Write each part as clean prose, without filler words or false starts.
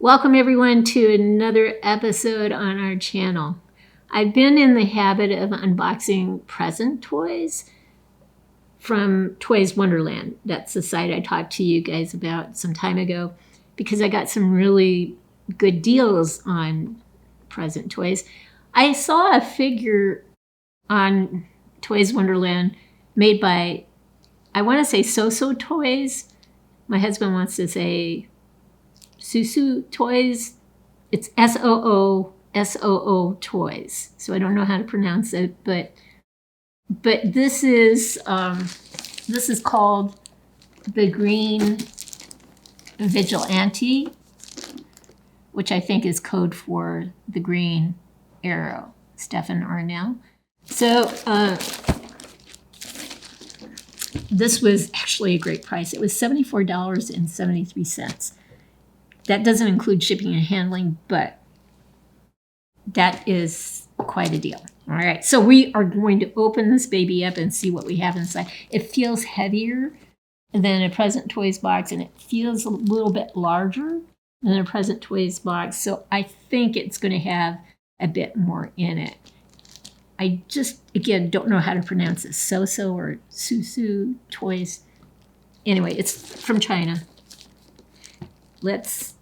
Welcome everyone to another episode on our channel. I've been in the habit of unboxing present toys from Toys Wonderland. That's the site I talked to you guys about some time ago because I got some really good deals on present toys. I saw a figure on Toys Wonderland made by, I want to say SooSoo Toys. My husband wants to say SooSoo Toys. It's SooSoo Toys. So I don't know how to pronounce it, but this is called the Green Vigilante, which I think is code for the Green Arrow, Stephen Amell. So this was actually a great price. It was $74.73. That doesn't include shipping and handling, but that is quite a deal. All right, so we are going to open this baby up and see what we have inside. It feels heavier than a Present Toys box, and it feels a little bit larger than a Present Toys box, so I think it's going to have a bit more in it. I just, again, don't know how to pronounce this. SooSoo or SooSoo Toys. Anyway, it's from China. Let's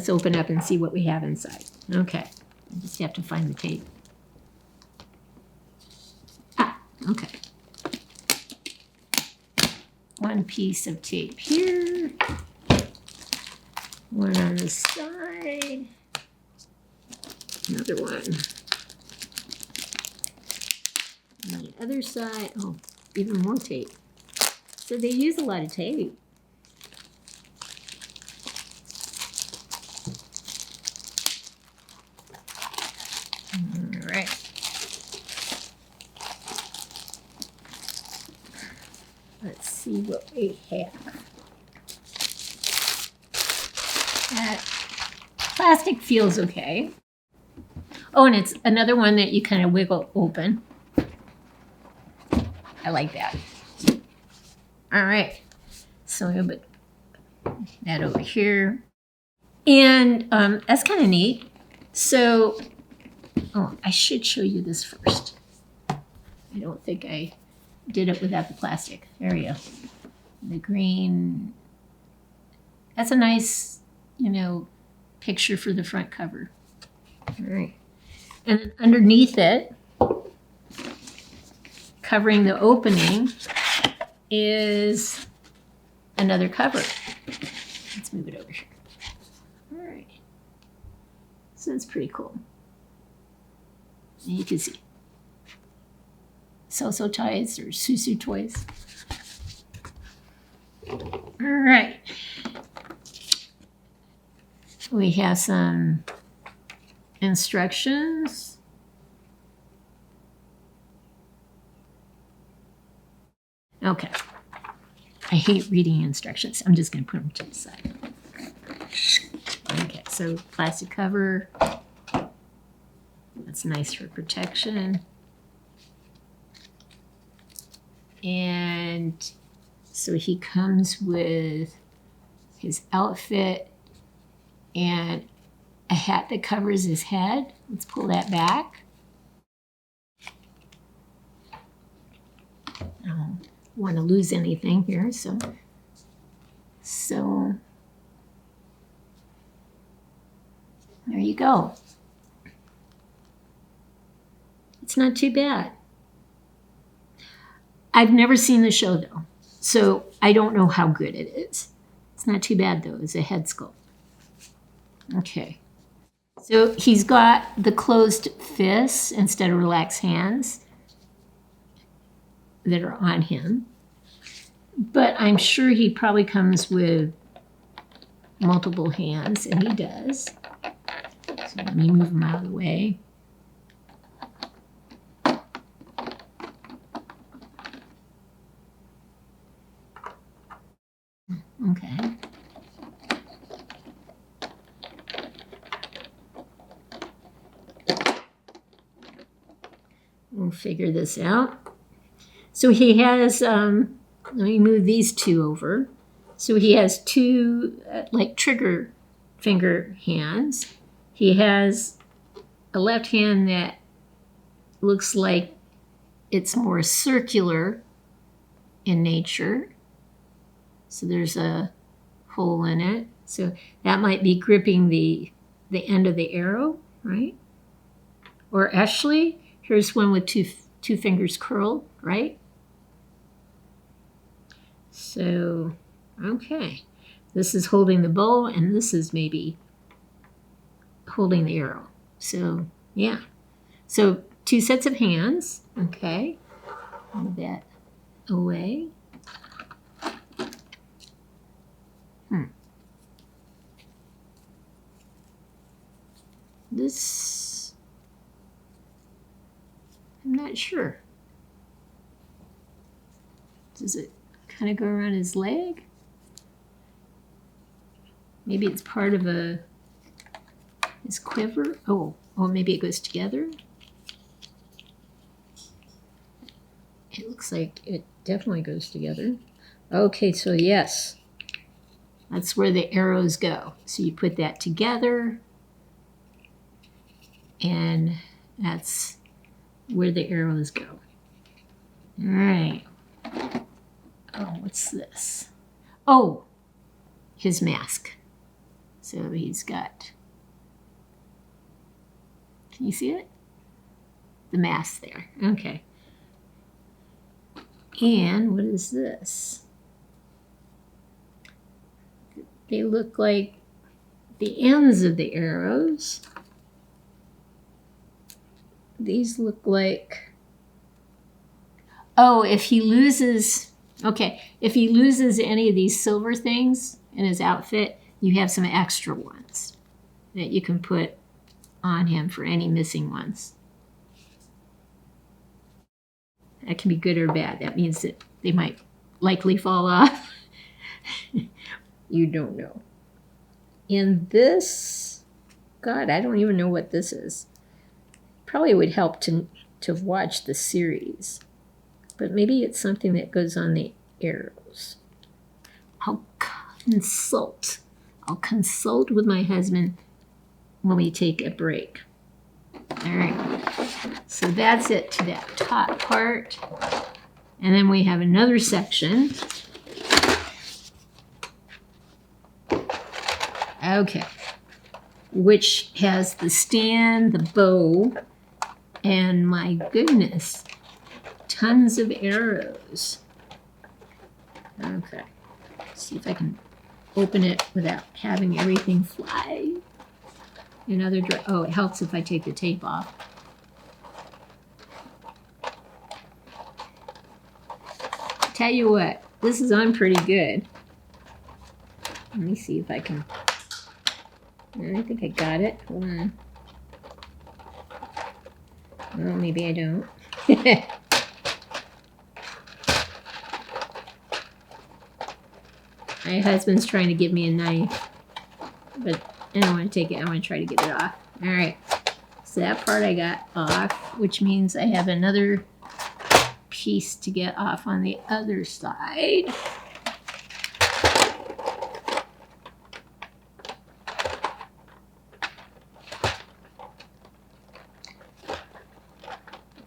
open up and see what we have inside. Okay, I just have to find the tape. Okay. One piece of tape here. One on the side. Another one. On the other side. Oh, even more tape. So they use a lot of tape. All right. Let's see what we have. Plastic feels okay. Oh, and it's another one that you kind of wiggle open. I like that. All right. So we'll put that over here. And that's kind of neat. So, oh, I should show you this first. I don't think I did it without the plastic. There we go. The green. That's a nice, picture for the front cover. All right. And then underneath it, covering the opening, is another cover. Let's move it over here. All right. So that's pretty cool. And you can see SooSoo Toys or SooSoo Toys. All right. We have some instructions. Okay. I hate reading instructions. I'm just going to put them to the side. Okay, so plastic cover. That's nice for protection. And so he comes with his outfit and a hat that covers his head. Let's pull that back. I don't want to lose anything here, so there you go. It's not too bad. I've never seen the show though, so I don't know how good it is. It's not too bad though, it's a head sculpt. Okay, so he's got the closed fists instead of relaxed hands that are on him, but I'm sure he probably comes with multiple hands, and he does. So let me move him out of the way. Okay. We'll figure this out. So he has, let me move these two over. So he has two like trigger finger hands. He has a left hand that looks like it's more circular in nature. So there's a hole in it. So that might be gripping the end of the arrow, right? Or actually, here's one with two fingers curled, right? So, okay. This is holding the bow, and this is maybe holding the arrow. So, yeah. So, 2 sets of hands. Okay. Move that away. This, I'm not sure. Does it kind of go around his leg? Maybe it's part of his quiver. Oh, maybe it goes together. It looks like it definitely goes together. Okay, so yes, that's where the arrows go. So you put that together, and that's where the arrows go. All right. Oh, what's this? Oh, his mask. So he's got, can you see it? The mask there. Okay. And what is this? They look like the ends of the arrows. These look like, oh, if he loses any of these silver things in his outfit, you have some extra ones that you can put on him for any missing ones. That can be good or bad. That means that they might likely fall off. You don't know. And this, God, I don't even know what this is. Probably would help to watch the series. But maybe it's something that goes on the arrows. I'll consult with my husband when we take a break. All right, so that's it to that top part. And then we have another section. Okay, which has the stand, the bow, and my goodness, tons of arrows. Okay, let's see if I can open it without having everything fly. Oh, it helps if I take the tape off. Tell you what, this is on pretty good. Let me see if I can. I think I got it. Hold on. Well, maybe I don't. My husband's trying to give me a knife, but I don't want to take it. I want to try to get it off. All right. So that part I got off, which means I have another piece to get off on the other side.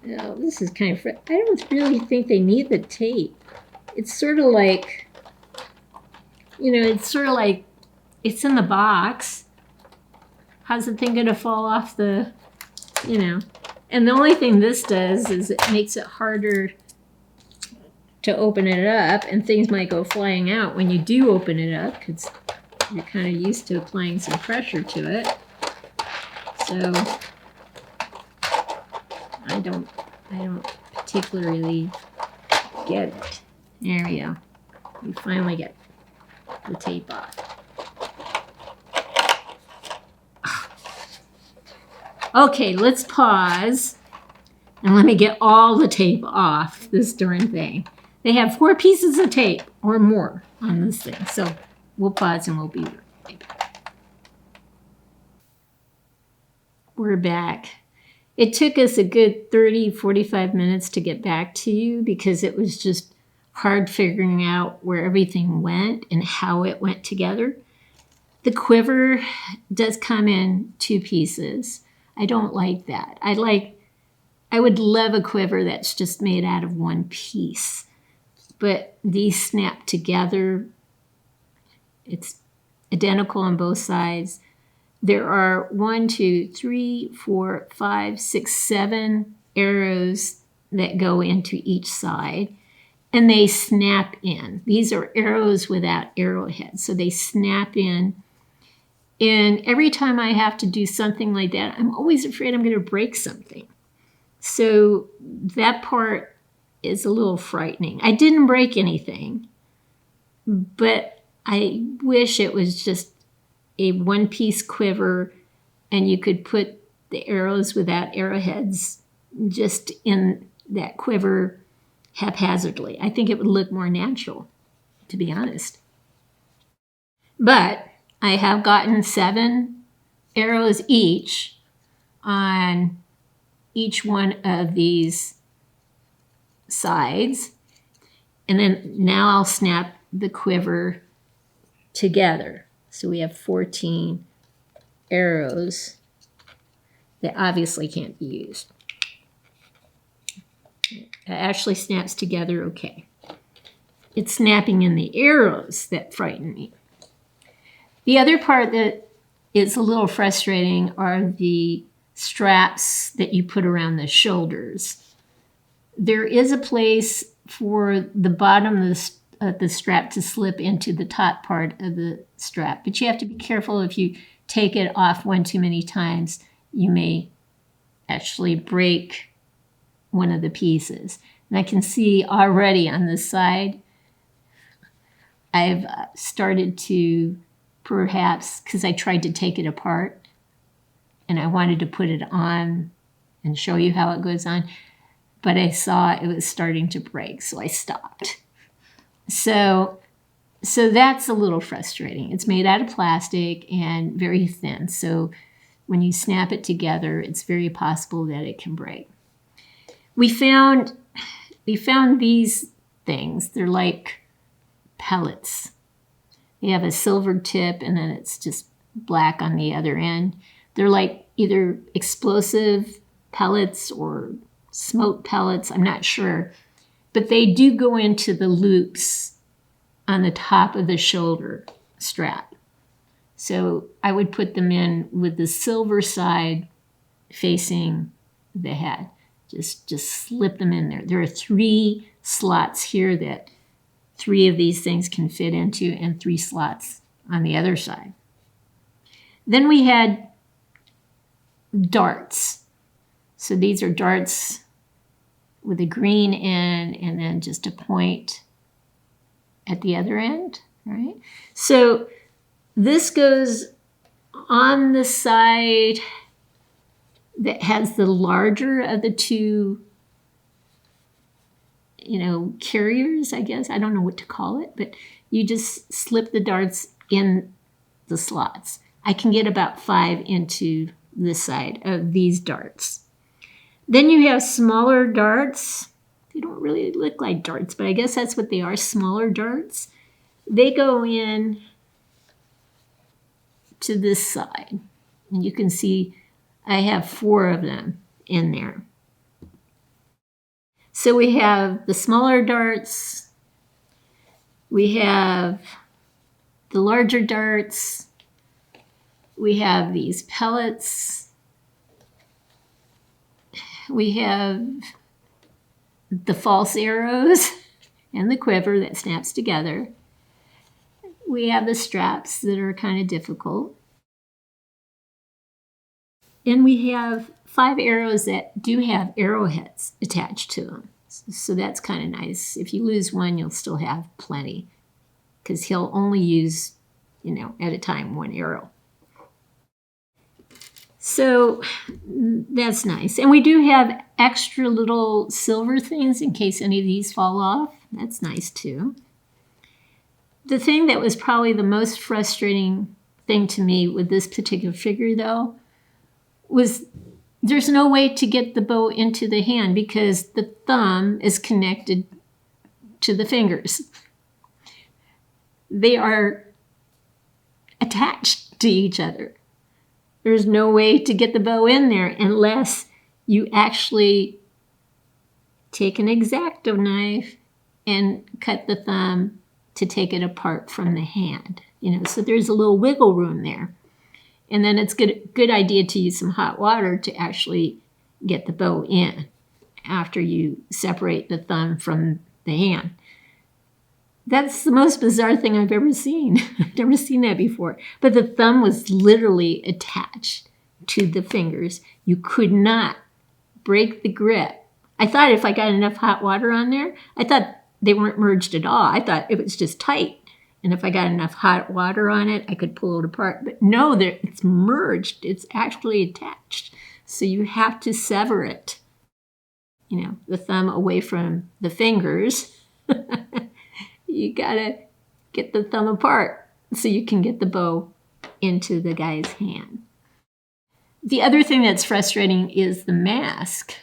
Now, this is kind of, I don't really think they need the tape. It's sort of like, it's in the box. How's the thing going to fall off the, And the only thing this does is it makes it harder to open it up, and things might go flying out when you do open it up because you're kind of used to applying some pressure to it. So I don't particularly get it. There we go. We finally get the tape off. Okay, let's pause and let me get all the tape off this darn thing. They have 4 pieces of tape or more on this thing. So we'll pause and we'll be right back. We're back. It took us a good 30, 45 minutes to get back to you because it was just hard figuring out where everything went and how it went together. The quiver does come in 2 pieces. I don't like that. I would love a quiver that's just made out of 1 piece. But these snap together. It's identical on both sides. There are 1, 2, 3, 4, 5, 6, 7 arrows that go into each side, and they snap in. These are arrows without arrowheads, so they snap in. And every time I have to do something like that, I'm always afraid I'm going to break something. So that part is a little frightening. I didn't break anything, but I wish it was just a 1-piece quiver and you could put the arrows without arrowheads just in that quiver haphazardly. I think it would look more natural, to be honest. But I have gotten 7 arrows each on each one of these sides. And then now I'll snap the quiver together. So we have 14 arrows that obviously can't be used. It actually snaps together okay. It's snapping in the arrows that frighten me. The other part that is a little frustrating are the straps that you put around the shoulders. There is a place for the bottom of the strap to slip into the top part of the strap, but you have to be careful. If you take it off 1 too many times, you may actually break one of the pieces. And I can see already on this side, I've started to, perhaps because I tried to take it apart and I wanted to put it on and show you how it goes on, but I saw it was starting to break, so I stopped. So that's a little frustrating. It's made out of plastic and very thin, so when you snap it together, it's very possible that it can break. We found these things. They're like pellets. They have a silver tip and then it's just black on the other end. They're like either explosive pellets or smoke pellets. I'm not sure. But they do go into the loops on the top of the shoulder strap. So I would put them in with the silver side facing the head. Just slip them in there. There are 3 slots here that 3 of these things can fit into and 3 slots on the other side. Then we had darts. So these are darts with a green end and then just a point at the other end, right? So this goes on the side that has the larger of the 2, carriers, I guess. I don't know what to call it, but you just slip the darts in the slots. I can get about 5 into this side of these darts. Then you have smaller darts. They don't really look like darts, but I guess that's what they are, smaller darts. They go in to this side. And you can see I have 4 of them in there. So we have the smaller darts. We have the larger darts. We have these pellets. We have the false arrows and the quiver that snaps together. We have the straps that are kind of difficult. And we have 5 arrows that do have arrowheads attached to them. So that's kind of nice. If you lose one, you'll still have plenty because he'll only use, at a time 1 arrow. So that's nice. And we do have extra little silver things in case any of these fall off. That's nice too. The thing that was probably the most frustrating thing to me with this particular figure, though, was there's no way to get the bow into the hand because the thumb is connected to the fingers. They are attached to each other. There's no way to get the bow in there unless you actually take an X-acto knife and cut the thumb to take it apart from the hand. So there's a little wiggle room there. And then it's good idea to use some hot water to actually get the bow in after you separate the thumb from the hand. That's the most bizarre thing I've ever seen. I've never seen that before. But the thumb was literally attached to the fingers. You could not break the grip. I thought if I got enough hot water on there, I thought they weren't merged at all. I thought it was just tight. And if I got enough hot water on it, I could pull it apart. But no, it's merged. It's actually attached. So you have to sever it. The thumb away from the fingers. You gotta get the thumb apart so you can get the bow into the guy's hand. The other thing that's frustrating is the mask.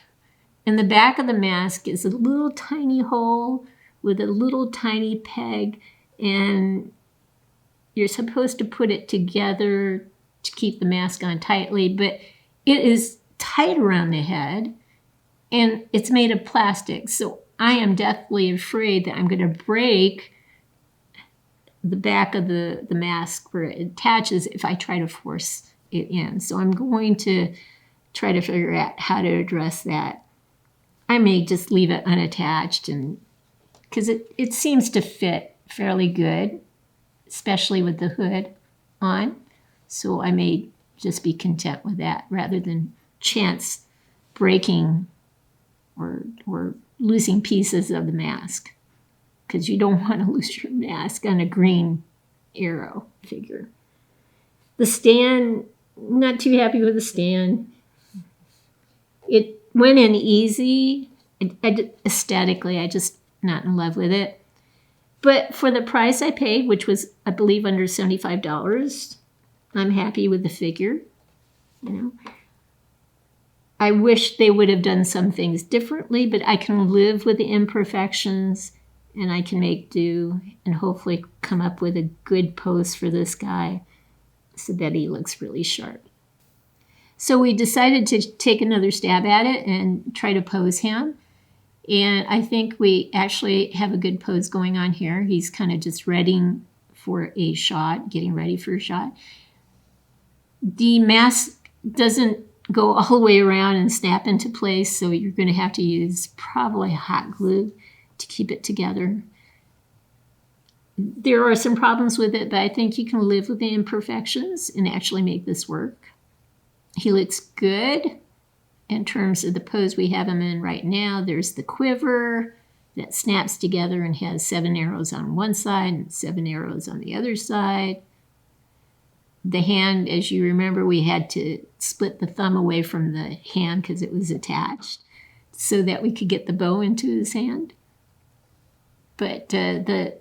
In the back of the mask is a little tiny hole with a little tiny peg, and you're supposed to put it together to keep the mask on tightly, but it is tight around the head and it's made of plastic. So I am deathly afraid that I'm going to break the back of the mask where it attaches if I try to force it in. So I'm going to try to figure out how to address that. I may just leave it unattached, and because it seems to fit fairly good, especially with the hood on. So I may just be content with that rather than chance breaking or losing pieces of the mask, because you don't want to lose your mask on a green arrow figure. The stand, not too happy with the stand. It went in easy. Aesthetically, I just not in love with it. But for the price I paid, which was, I believe, under $75, I'm happy with the figure. I wish they would have done some things differently, but I can live with the imperfections, and I can make do and hopefully come up with a good pose for this guy so that he looks really sharp. So we decided to take another stab at it and try to pose him. And I think we actually have a good pose going on here. He's kind of just readying for a shot, getting ready for a shot. The mask doesn't go all the way around and snap into place, so you're going to have to use probably hot glue to keep it together. There are some problems with it, but I think you can live with the imperfections and actually make this work. He looks good in terms of the pose we have him in right now. There's the quiver that snaps together and has 7 arrows on one side and 7 arrows on the other side. The hand, as you remember, we had to split the thumb away from the hand because it was attached so that we could get the bow into his hand. But the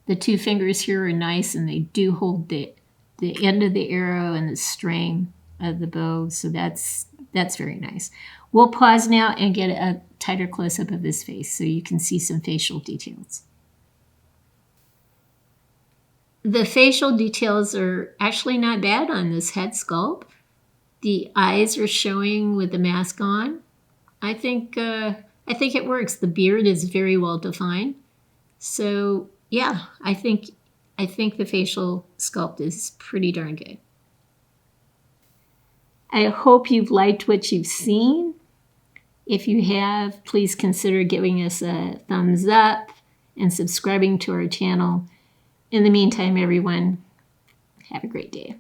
2 fingers here are nice, and they do hold the end of the arrow and the string of the bow, so that's very nice. We'll pause now and get a tighter close-up of his face so you can see some facial details. The facial details are actually not bad on this head sculpt. The eyes are showing with the mask on. I think it works. The beard is very well defined. So yeah, I think the facial sculpt is pretty darn good. I hope you've liked what you've seen. If you have, please consider giving us a thumbs up and subscribing to our channel. In the meantime, everyone, have a great day.